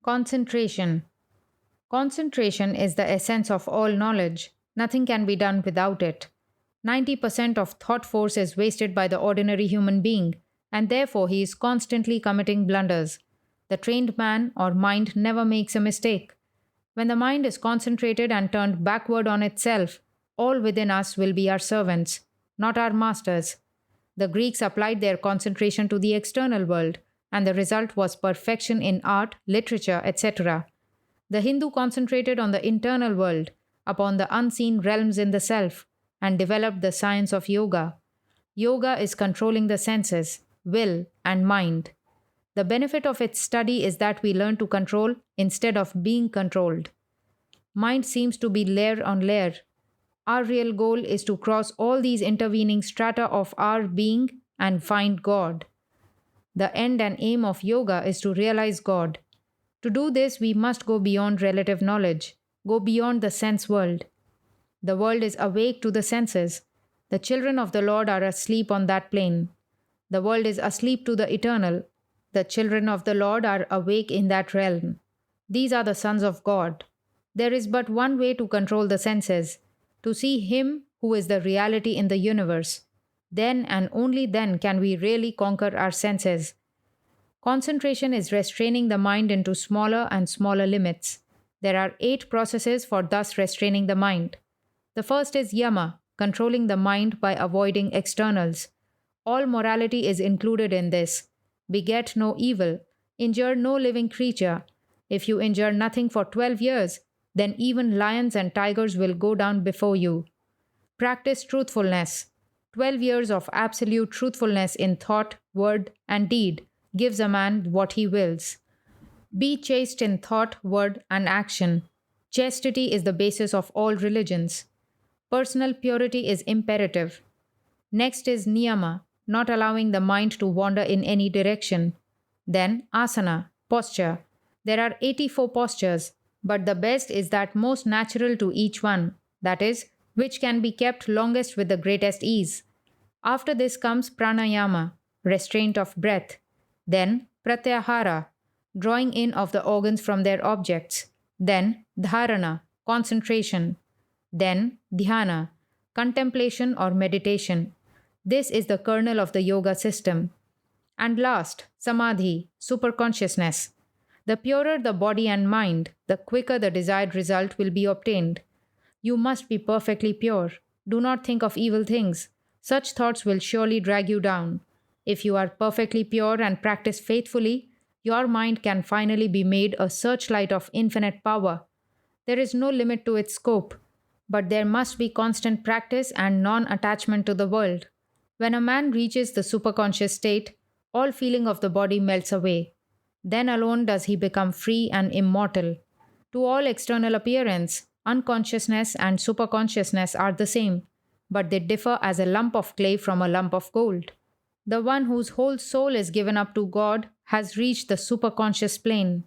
Concentration. Concentration is the essence of all knowledge. Nothing can be done without it. 90% of thought force is wasted by the ordinary human being, and therefore he is constantly committing blunders. The trained man or mind never makes a mistake. When the mind is concentrated and turned backward on itself, all within us will be our servants, not our masters. The Greeks applied their concentration to the external world, and the result was perfection in art, literature, etc. The Hindu concentrated on the internal world, upon the unseen realms in the self, and developed the science of yoga. Yoga is controlling the senses, will, and mind. The benefit of its study is that we learn to control instead of being controlled. Mind seems to be layer on layer. Our real goal is to cross all these intervening strata of our being and find God. The end and aim of yoga is to realize God. To do this, we must go beyond relative knowledge, go beyond the sense world. The world is awake to the senses. The children of the Lord are asleep on that plane. The world is asleep to the eternal. The children of the Lord are awake in that realm. These are the sons of God. There is but one way to control the senses, to see Him who is the reality in the universe. Then and only then can we really conquer our senses. Concentration is restraining the mind into smaller and smaller limits. There are 8 processes for thus restraining the mind. The first is yama, controlling the mind by avoiding externals. All morality is included in this. Beget no evil, injure no living creature. If you injure nothing for 12 years, then even lions and tigers will go down before you. Practice truthfulness. 12 years of absolute truthfulness in thought, word, and deed gives a man what he wills. Be chaste in thought, word, and action. Chastity is the basis of all religions. Personal purity is imperative. Next is niyama, not allowing the mind to wander in any direction. Then asana, posture. There are 84 postures, but the best is that most natural to each one, that is, which can be kept longest with the greatest ease. After this comes pranayama, restraint of breath. Then pratyahara, drawing in of the organs from their objects. Then dharana, concentration. Then dhyana, contemplation or meditation. This is the kernel of the yoga system. And last, samadhi, superconsciousness. The purer the body and mind, the quicker the desired result will be obtained. You must be perfectly pure. Do not think of evil things. Such thoughts will surely drag you down. If you are perfectly pure and practice faithfully, your mind can finally be made a searchlight of infinite power. There is no limit to its scope, but there must be constant practice and non-attachment to the world. When a man reaches the superconscious state, all feeling of the body melts away. Then alone does he become free and immortal. To all external appearance, unconsciousness and superconsciousness are the same, but they differ as a lump of clay from a lump of gold. The one whose whole soul is given up to God has reached the superconscious plane.